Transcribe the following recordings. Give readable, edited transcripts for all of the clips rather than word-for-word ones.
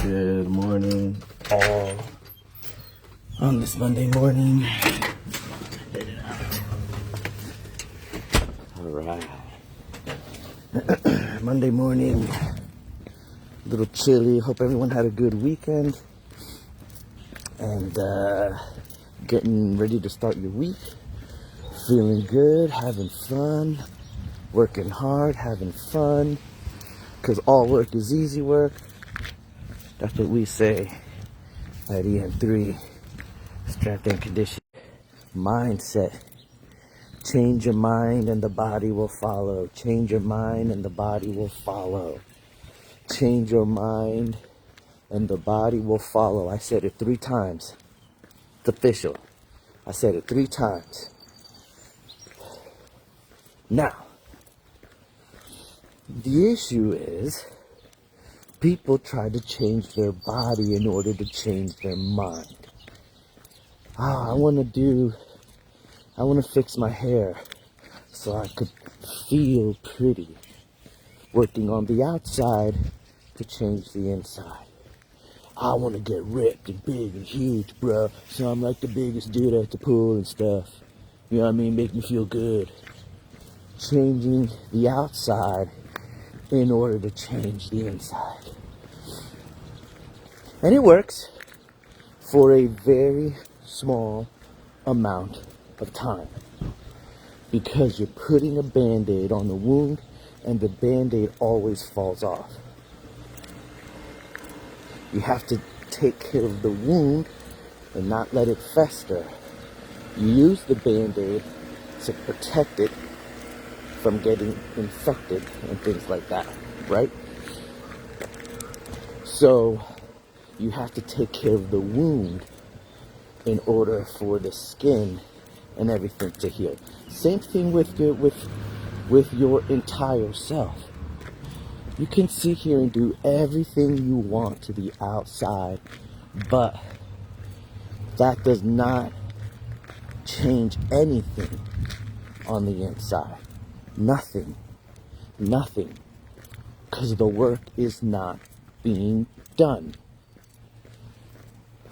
Good morning, all. On this Monday morning. All right. Monday morning. A little chilly. Hope everyone had a good weekend. And getting ready to start your week. Feeling good, having fun, working hard, having fun. Because all work is easy work. That's what we say at EM3. Strength and condition. Mindset. Change your mind and the body will follow. Change your mind and the body will follow. Change your mind and the body will follow. I said it 3 times. It's official. I said it 3 times. Now, the issue is people try to change their body in order to change their mind. I want to fix my hair so I could feel pretty. Working on the outside to change the inside. I want to get ripped and big and huge, bro. So I'm like the biggest dude at the pool and stuff. You know what I mean? Make me feel good. Changing the outside in order to change the inside. And it works for a very small amount of time. Because you're putting a Band-Aid on the wound and the Band-Aid always falls off. You have to take care of the wound and not let it fester. You use the Band-Aid to protect it from getting infected and things like that, right? So you have to take care of the wound in order for the skin and everything to heal. Same thing with your entire self. You can sit here and do everything you want to the outside, but that does not change anything on the inside. Nothing. Because the work is not being done.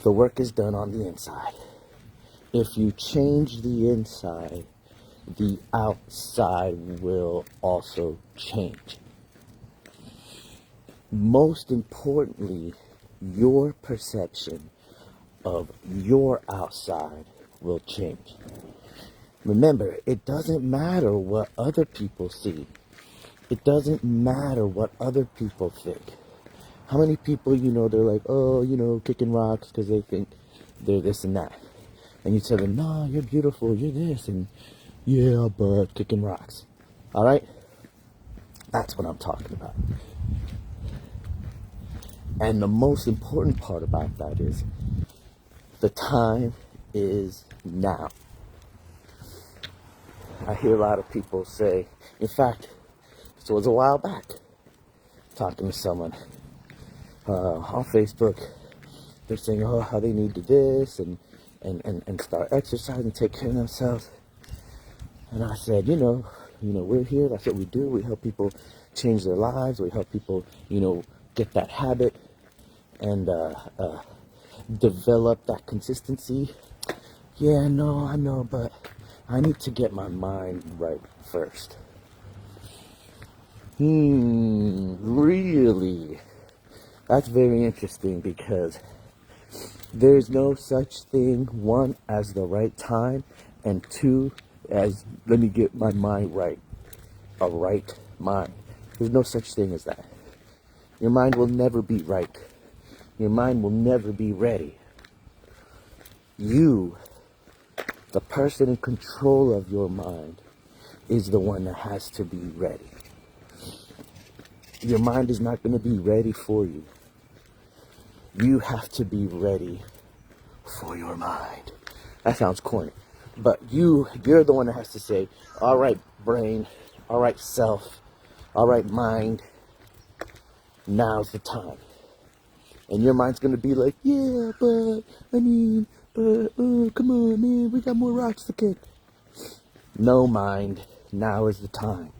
The work is done on the inside. If you change the inside, the outside will also change. Most importantly, your perception of your outside will change. Remember, it doesn't matter what other people see. It doesn't matter what other people think. How many people, they're like, kicking rocks because they think they're this and that. And you tell them, no, you're beautiful, you're this, and yeah, but kicking rocks. All right? That's what I'm talking about. And the most important part about that is the time is now. I hear a lot of people say, in fact, this was a while back, talking to someone on Facebook. They're saying, how they need to do this and start exercising, take care of themselves. And I said, we're here. That's what we do. We help people change their lives. We help people, get that habit and develop that consistency. Yeah, no, I know, but I need to get my mind right first. Really? That's very interesting because there's no such thing, 1, as the right time, and 2, as let me get my mind right. A right mind. There's no such thing as that. Your mind will never be right. Your mind will never be ready. You, the person in control of your mind, is the one that has to be ready. Your mind is not going to be ready for you. You have to be ready for your mind. That sounds corny. But you're the one that has to say, all right, brain, all right, self, all right, mind, now's the time. And your mind's going to be like, yeah, but come on, man, we got more rocks to kick. No, mind, now is the time.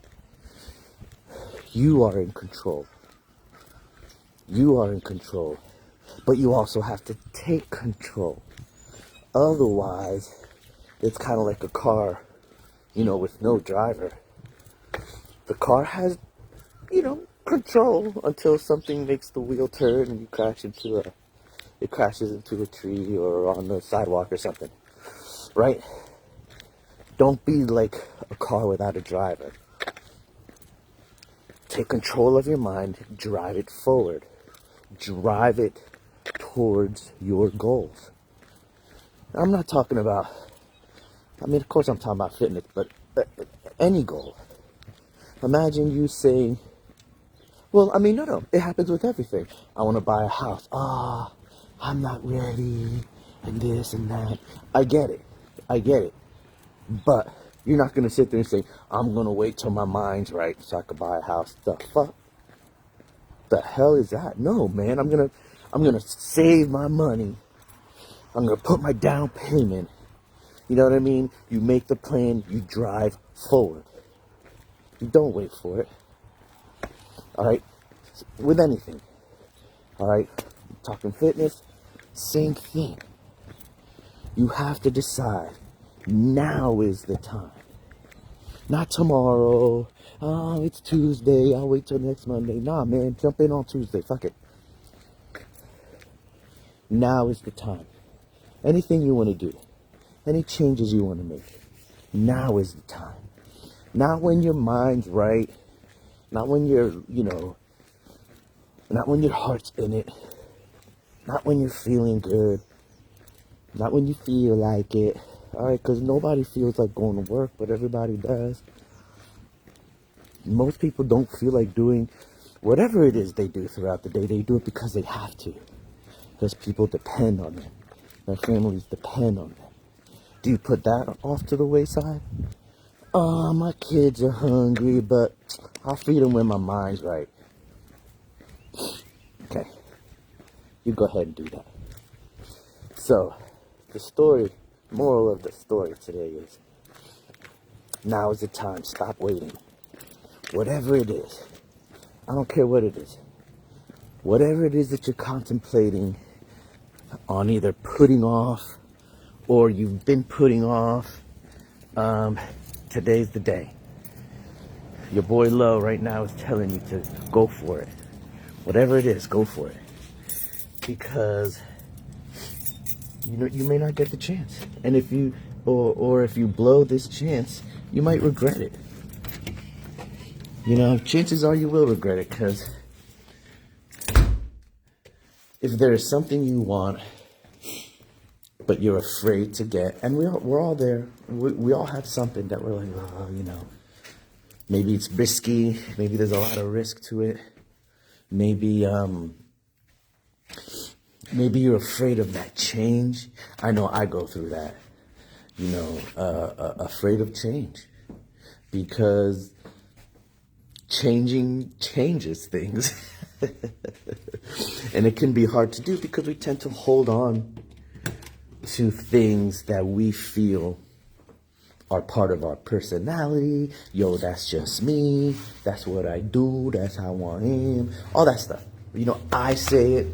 You are in control. You are in control. but you also have to take control. Otherwise, it's kind of like a car, with no driver. The car has, control until something makes the wheel turn and it crashes into a tree or on the sidewalk or something, right? Don't be like a car without a driver. Take control of your mind, drive it forward, drive it towards your goals. I'm not talking about, of course I'm talking about fitness, but any goal. Imagine you saying, no, it happens with everything. I want to buy a house. I'm not ready, and this and that. I get it. But you're not going to sit there and say, I'm going to wait till my mind's right so I can buy a house. The fuck? The hell is that? No, man, I'm going to save my money. I'm going to put my down payment. You know what I mean? You make the plan, you drive forward. You don't wait for it. All right? With anything. All right? Talking fitness, same thing. You have to decide, now is the time. Not tomorrow. Oh, it's Tuesday. I'll wait till next Monday. Nah, man, jump in on Tuesday. Fuck it. Now is the time. Anything you want to do, any changes you want to make, now is the time. Not when your mind's right, not when you're, not when your heart's in it, not when you're feeling good, not when you feel like it. All right, because nobody feels like going to work, but everybody does. Most people don't feel like doing whatever it is they do throughout the day. They do it because they have to, because people depend on them. Their families depend on them. Do you put that off to the wayside? Oh, my kids are hungry, but I'll feed them when my mind's right. Okay, you go ahead and do that. So, moral of the story today is, now is the time. Stop waiting. Whatever it is, I don't care what it is. Whatever it is that you're contemplating on either putting off or you've been putting off, today's the day. Your boy Lo right now is telling you to go for it. Whatever it is, go for it. Because you may not get the chance. And if you or if you blow this chance, you might regret it. Chances are you will regret it, because if there is something you want but you're afraid to get, and we're all there. We all have something that we're like, maybe it's risky. Maybe there's a lot of risk to it. Maybe you're afraid of that change. I know I go through that, afraid of change, because changing changes things. And it can be hard to do because we tend to hold on to things that we feel are part of our personality. Yo, that's just me. That's what I do. That's how I am. All that stuff. I say it.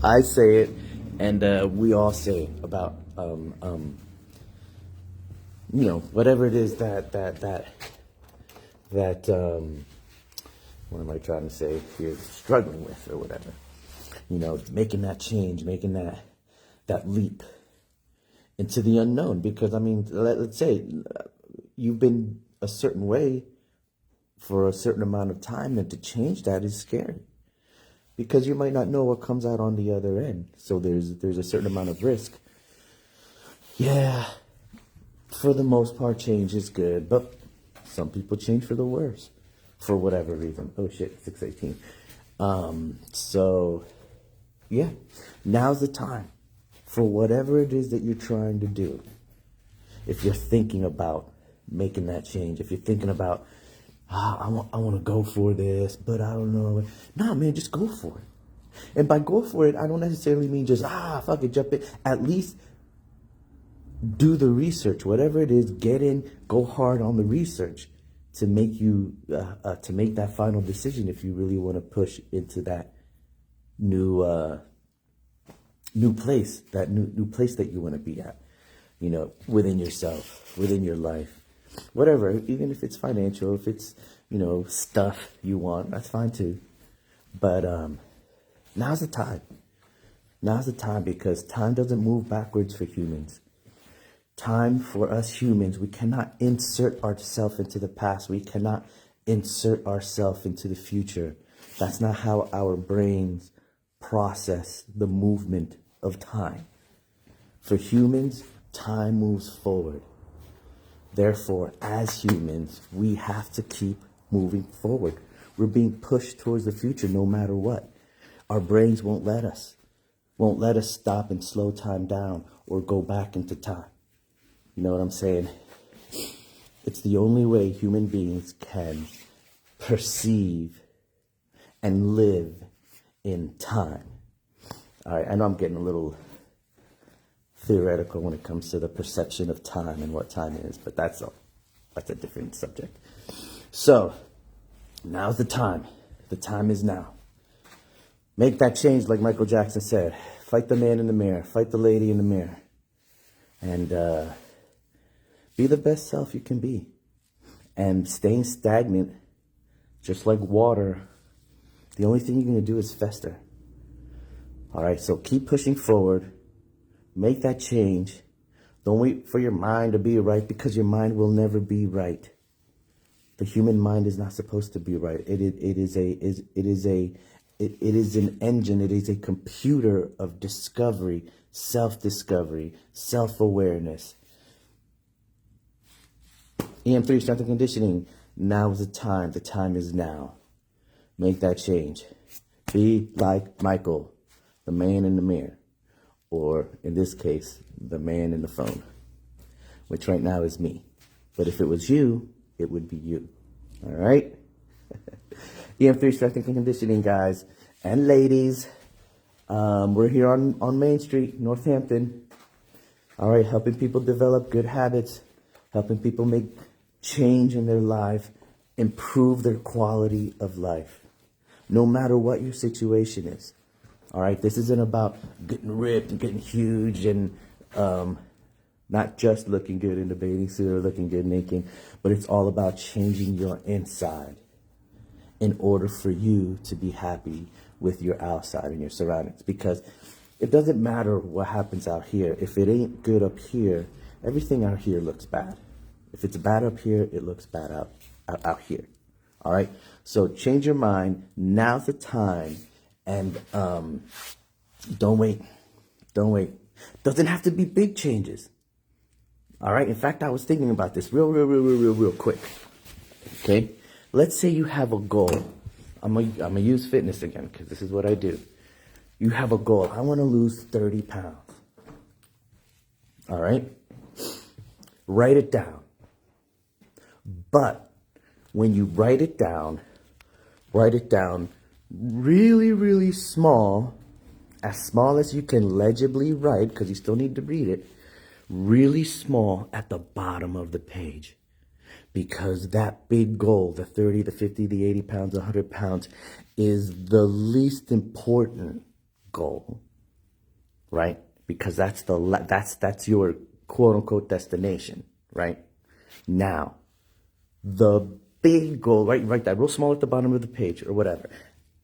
I say it. And we all say it about, whatever it is that what am I trying to say? You're struggling with or whatever. Making that change, making that leap into the unknown. Because, let's say you've been a certain way for a certain amount of time, and to change that is scary. Because you might not know what comes out on the other end. So there's a certain amount of risk. Yeah, for the most part, change is good. But some people change for the worse, for whatever reason. Oh shit, 6:18. So, yeah, now's the time for whatever it is that you're trying to do. If you're thinking about making that change, if you're thinking about, I want to go for this, but I don't know. Nah, man, just go for it. And by go for it, I don't necessarily mean just, fuck it, jump in. At least do the research, whatever it is, get in, go hard on the research to make you, to make that final decision if you really want to push into that new place, that new place that you want to be at, within yourself, within your life, whatever, even if it's financial, if it's, stuff you want, that's fine too. But now's the time. Now's the time, because time doesn't move backwards for humans. Time for us humans, we cannot insert ourselves into the past. We cannot insert ourselves into the future. That's not how our brains process the movement of time. For humans, time moves forward. Therefore, as humans, we have to keep moving forward. We're being pushed towards the future no matter what. Our brains won't let us stop and slow time down or go back into time. You know what I'm saying? It's the only way human beings can perceive and live in time. All right, I know I'm getting a little theoretical when it comes to the perception of time and what time is, but that's a different subject. So, now's the time. The time is now. Make that change, like Michael Jackson said. Fight the man in the mirror. Fight the lady in the mirror. And be the best self you can be. And staying stagnant, just like water, the only thing you're going to do is fester. All right, so keep pushing forward. Make that change. Don't wait for your mind to be right, because your mind will never be right. The human mind is not supposed to be right. It is an engine. It is a computer of discovery, self-discovery, self-awareness. EM3, strength and conditioning. Now is the time. The time is now. Make that change. Be like Michael, the man in the mirror. Or, in this case, the man in the phone. Which right now is me. But if it was you, it would be you. All right? EM3, strength and conditioning, guys and ladies. We're here on Main Street, Northampton. All right, helping people develop good habits, helping people make change in their life, improve their quality of life, no matter what your situation is. All right, this isn't about getting ripped and getting huge and not just looking good in the bathing suit or looking good naked, but it's all about changing your inside in order for you to be happy with your outside and your surroundings. Because it doesn't matter what happens out here. If it ain't good up here, everything out here looks bad. If it's bad up here, it looks bad out here. All right? So change your mind. Now's the time. And don't wait. Don't wait. Doesn't have to be big changes. All right? In fact, I was thinking about this real quick. Okay? Let's say you have a goal. I'm gonna use fitness again, because this is what I do. You have a goal. I want to lose 30 pounds. All right? Write it down. But when you write it down really, really small as you can legibly write, because you still need to read it, really small at the bottom of the page. Because that big goal, the 30, the 50, the 80 pounds, 100 pounds, is the least important goal, right? Because that's your quote unquote destination, right? Now, the big goal, right? Write that real small at the bottom of the page or whatever.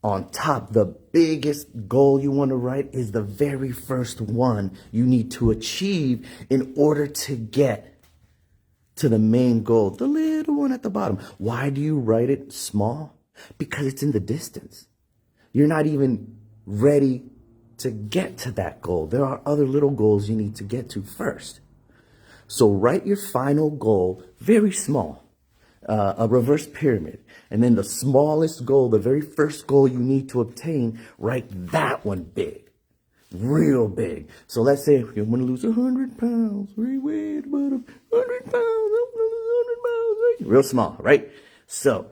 On top, the biggest goal you want to write is the very first one you need to achieve in order to get to the main goal, the little one at the bottom. Why do you write it small? Because it's in the distance. You're not even ready to get to that goal. There are other little goals you need to get to first. So write your final goal very small, a reverse pyramid. And then the smallest goal, the very first goal you need to obtain, write that one big. Real big. So let's say you want to lose 100 pounds. We weigh about 100 pounds. Real small, right? So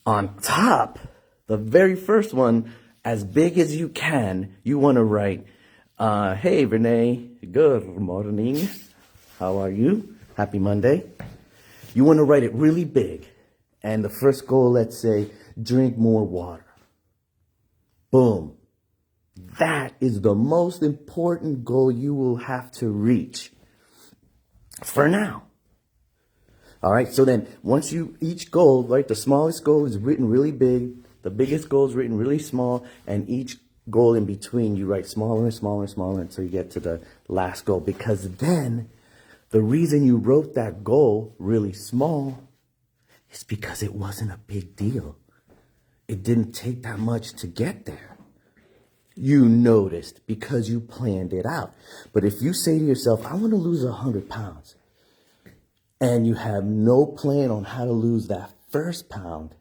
on top, the very first one, as big as you can, you want to write, hey, Renee, good morning. How are you? Happy Monday. You want to write it really big. And the first goal, let's say, drink more water. Boom. That is the most important goal you will have to reach for now. All right. So then once each goal, right, the smallest goal is written really big. The biggest goal is written really small. And each goal in between, you write smaller and smaller and smaller until you get to the last goal. Because then the reason you wrote that goal really small is because it wasn't a big deal. It didn't take that much to get there. You noticed because you planned it out. But if you say to yourself, I want to lose 100 pounds, and you have no plan on how to lose that first pound,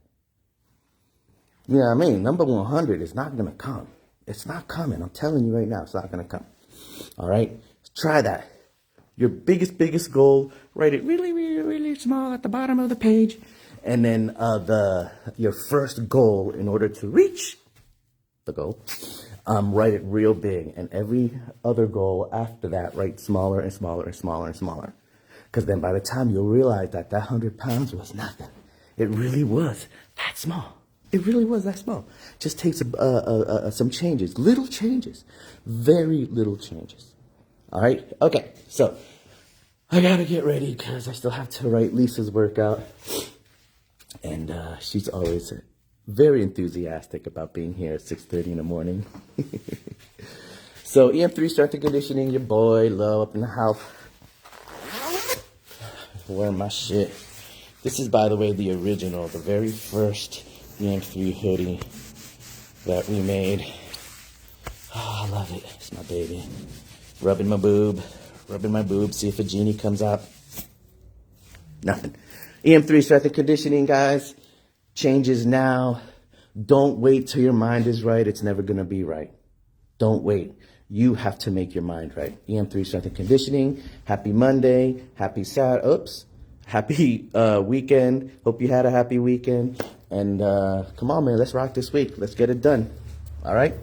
you know what I mean? Number 100 is not going to come. It's not coming. I'm telling you right now, it's not going to come. All right? Try that. Your biggest goal, write it really, really, really small at the bottom of the page. And then your first goal, in order to reach the goal, write it real big. And every other goal after that, write smaller and smaller and smaller and smaller. Because then by the time you'll realize that 100 pounds was nothing. It really was that small. It really was that small. Just takes some changes, little changes, very little changes. All right? Okay, so I got to get ready because I still have to write Lisa's workout. And she's always very enthusiastic about being here at 6:30 in the morning. So EM3 Strength and Conditioning, your boy, Lo, up in the house. Wearing my shit. This is, by the way, the original, the very first EM3 hoodie that we made. Oh, I love it. It's my baby. Rubbing my boob. See if a genie comes out. Nothing. EM3 Strength and Conditioning, guys. Changes now. Don't wait till your mind is right. It's never going to be right. Don't wait. You have to make your mind right. EM3 Strength and Conditioning. Happy Monday. Happy weekend. Hope you had a happy weekend. And come on, man. Let's rock this week. Let's get it done. All right?